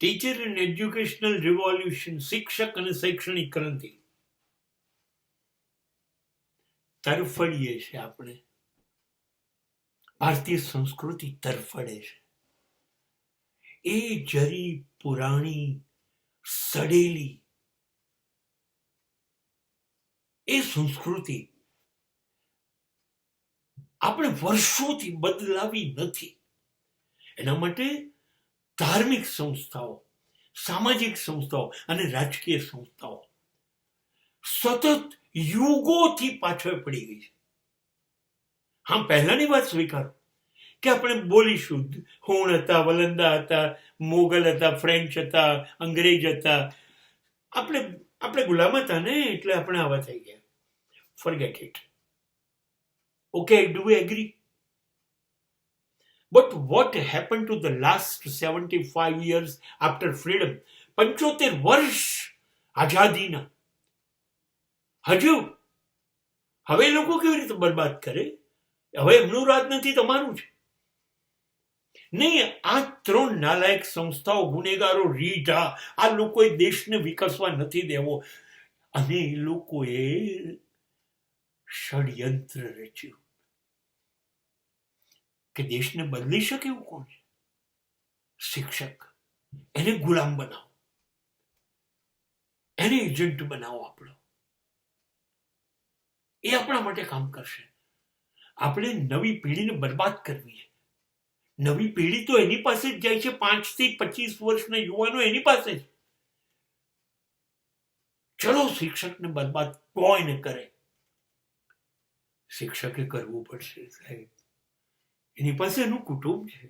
Teacher and educational revolution, શિક્ષક અને શૈક્ષણિક ક્રાંતિ. તરફડીએ છે આપણે, ભારતીય સંસ્કૃતિ તરફડે છે. એ જરી પુરાણી સડેલી એ સંસ્કૃતિ આપણે વર્ષોથી બદલાવી નથી. એના માટે ધાર્મિક સંસ્થાઓ, સામાજિક સંસ્થાઓ અને રાજકીય સંસ્થાઓ સતત યુગોથી પાછળ પડી ગઈ છે. હા, પહેલાની વાત સ્વીકારો કે આપણે બોલીશું, હુણ હતા, વલંદા હતા, મોગલ હતા, ફ્રેન્ચ હતા, અંગ્રેજ હતા, આપણે ગુલામ હતા ને, એટલે આપણે આવા થઈ ગયા. Forget it. Okay, do we agree? But what happened to the last 75 years after freedom? 75 વર્ષ આઝાદીના. હજુ હવે લોકો કેવી રીતે બરબાદ કરે? હવે એમનું રાજ નથી, તમારું છે. નહીં, આ 3 નાલાયક સંસ્થાઓ, ગુનેગારો, રીઢા, આ લોકોએ દેશને વિકસવા નથી દેવો. અને એ લોકોએ ષડયંત્ર રચ્યું કે દેશને બદલી શકે એવું કોણ છે? શિક્ષક. એને ગુલામ બનાવો, એને એજન્ટ બનાવો આપણો. એ આપણા માટે કામ કરશે. આપણે નવી પેઢીને બરબાદ કરવી છે. નવી પેઢી તો એની પાસે જ જાય છે, 5 થી 25 વર્ષના યુવાનો એની પાસે જ. ચલો શિક્ષકને બરબાદ કોઈને કરે, શિક્ષકે કરવું પડશે સાહેબ. એની પાસે એનું કુટુંબ છે,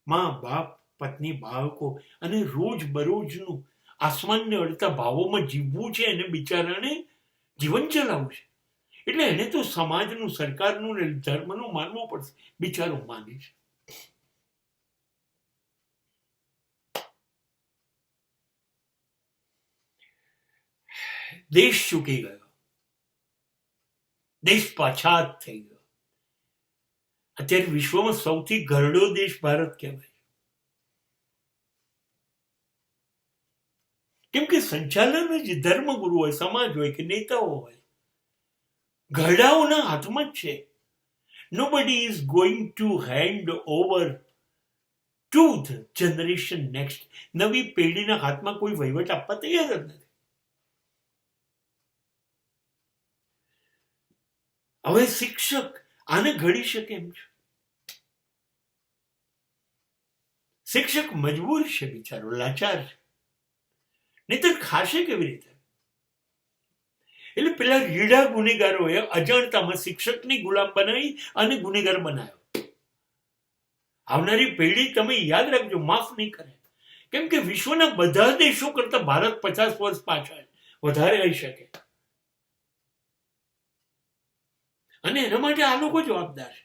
મા બાપ, પત્ની, બાળકો, અને રોજ બરોજનું આસમાનને અડતા ભાવોમાં જીવવું છે. એને બિચારાને જીવન ચલાવવું છે. એટલે એને તો સમાજનું, સરકારનું ને ધર્મનું માનવું પડશે. બિચારો માને છે. દેશ ચૂકી ગયો, દેશ પાછાત થઈ ગયો. અત્યારે વિશ્વમાં સૌથી ઘરડો દેશ ભારત કહેવાય. કેમ કે સંચાલન જ ધર્મગુરુ હોય, સમાજ હોય કે નેતાઓ હોય, ઘરડાઓના હાથમાં જ છે. Nobody is going to hand over to the generation next. નવી પેઢીના હાથમાં કોઈ વહીવટ આપવા તૈયાર જ નથી. હવે શિક્ષક આને ઘડી શકે એમ છે? શિક્ષક મજબૂર છે, બિચારો લાચાર છે. નહીતર ખાશે કેવી રીતે? એટલે પેલા રીઢા ગુનેગારોએ અજાણતામાં શિક્ષકની ગુલામ બનાવી અને ગુનેગાર બનાવ્યો. આવનારી પેઢી તમે યાદ રાખજો, માફ નહીં કરે. કેમ કે વિશ્વના બધા દેશો કરતા ભારત 50 વર્ષ પાછળ વધારે આવી શકે. અને એના માટે આ લોકો જવાબદાર છે.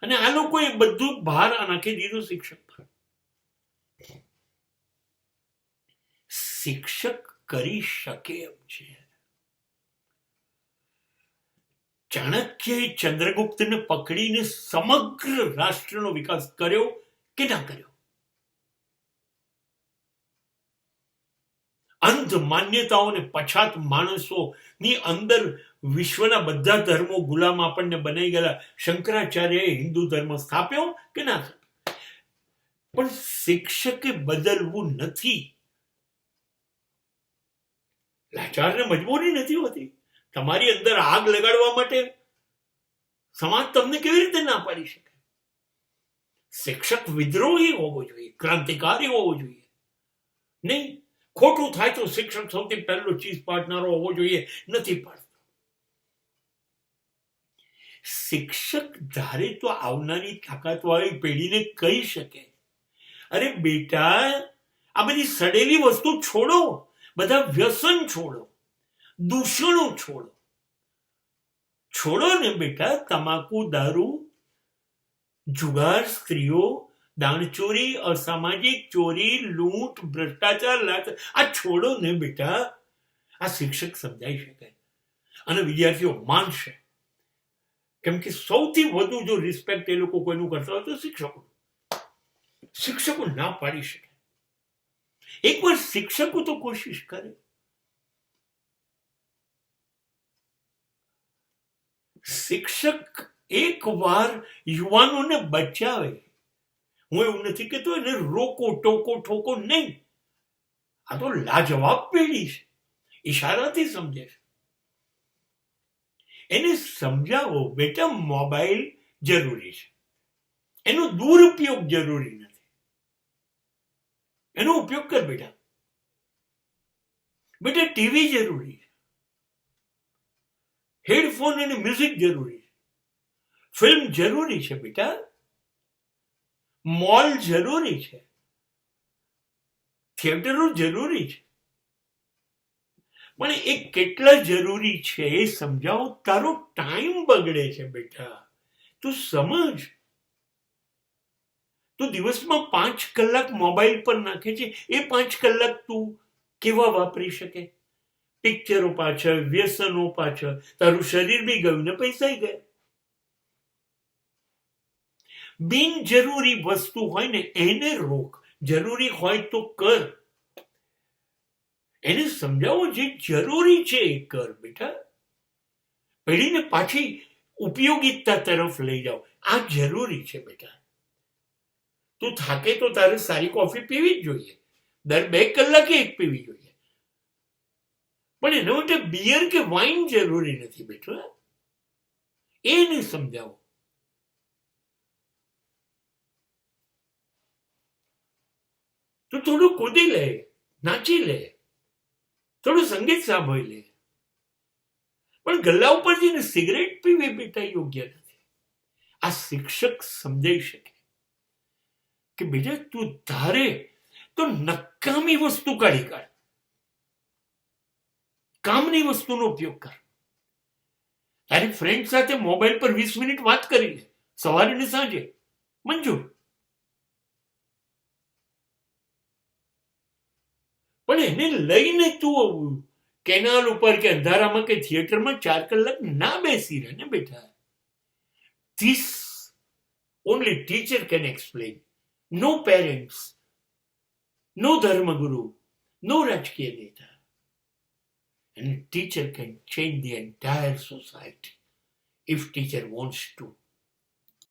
અને આ લોકોએ બધું ભાર નાખી દીધું શિક્ષક પર. શિક્ષક કરી શકે એમ છે. ચાણક્યએ ચંદ્રગુપ્તને પકડીને સમગ્ર રાષ્ટ્રનો વિકાસ કર્યો કે ના કર્યો? અંધ માન્યતાઓને પછાત માણસોની અંદર વિશ્વના બધા ધર્મો ગુલામ આપણને બનાવી ગયેલા શંકરાચાર્યએ હિન્દુ ધર્મ સ્થાપ્યો કે ના સ્થાપ્યો? પણ શિક્ષકે બદલવું નથી. લાચારને મજબૂરી નથી હોતી. તમારી અંદર આગ લગાડવા માટે સમાજ તમને કેવી રીતે ના પાડી શકે? શિક્ષક વિદ્રોહી હોવો જોઈએ, ક્રાંતિકારી હોવો જોઈએ. નહીં, ખોટું થાય તો શિક્ષક સૌથી પહેલો ચીજ પાડનારો હોવો જોઈએ. નથી પાડતો. શિક્ષક ધારે તો આવનારી તાકાતવાળી પેઢીને કહી શકે, અરે બેટા, આ બધી સડેલી વસ્તુ છોડો, બધા વ્યસન છોડો, દૂષણો છોડો. છોડો ને બેટા, તમાકુ, દારૂ, જુગાર, સ્ત્રીઓ, દાણચોરી, અસામાજિક ચોરી, લૂંટ, ભ્રષ્ટાચાર, આ છોડો ને બેટા. આ શિક્ષક સમજાઈ શકે અને વિદ્યાર્થીઓ માનશે. કેમ કે સૌથી વધુ જો રિસ્પેક્ટ એ લોકો કોઈનું કરતા હોય તો શિક્ષકો ના પાડી શકે. એકવાર શિક્ષકો તો કોશિશ કરે. શિક્ષક એકવાર યુવાનોને બચાવે. હું એવું નથી કહેતો એને રોકો ટોકો ઠોકો નહીં. આ તો લાજવાબ પેઢી છે, ઈશારાથી સમજે છે. એને સમજાવો બેટા મોબાઈલ જરૂરી છે, એનો દુરુપયોગ જરૂરી નથી, એનો ઉપયોગ કર બેટા. બેટા ટીવી જરૂરી છે, હેડફોન અને મ્યુઝિક જરૂરી છે, ફિલ્મ જરૂરી છે બેટા, મોલ જરૂરી છે, થિયેટરો જરૂરી છે. પણ એ કેટલા જરૂરી છે એ સમજાવો. તારો ટાઈમ બગડે છે બેટા, તું સમજ. તું દિવસમાં 5 કલાક મોબાઈલ પર નાખે છે, એ 5 કલાક તું કેવા વાપરી શકે? પિક્ચરો પાછળ, વ્યસનો પાછળ તારું શરીર બી ગયું ને પૈસા ગયા. બિનજરૂરી વસ્તુ હોય ને એને રોક, જરૂરી હોય તો કર. એને સમજાવો જે જરૂરી છે એ કર બેટા. પેઢીને પાછી ઉપયોગિતા તરફ લઈ જાઓ. આ જરૂરી છે બેટા. તું થાકે તો તારે સારી કોફી પીવી જ જોઈએ, દર 2 કલાકે એક પીવી જોઈએ. પણ એના માટે બિયર કે વાઇન જરૂરી નથી બેટા. એને સમજાવો. તું થોડું કૂદી લે, નાચી લે, થોડું સંગીત સાંભળી લે. પણ ગલ્લા ઉપર જઈને સિગરેટ પીવી બેટા યોગ્ય નથી. આ શિક્ષક સમજાઈ શકે કે બેટા તું ધારે તો નકામી વસ્તુ કાઢી કાઢ, કામની વસ્તુનો ઉપયોગ કર. તારી ફ્રેન્ડ સાથે મોબાઈલ પર 20 મિનિટ વાત કરી લે, સવારે ને સાંજે, મંજૂર. પણ એને લઈને તું કેનાલ ઉપર કે અંધારામાં કે થિયેટરમાં 4 કલાક ના બેસી રહે ને બેટા. This only teacher can explain. No parents, no dharmaguru, no Rajkiya Neta. And a teacher can change the entire society if teacher wants to.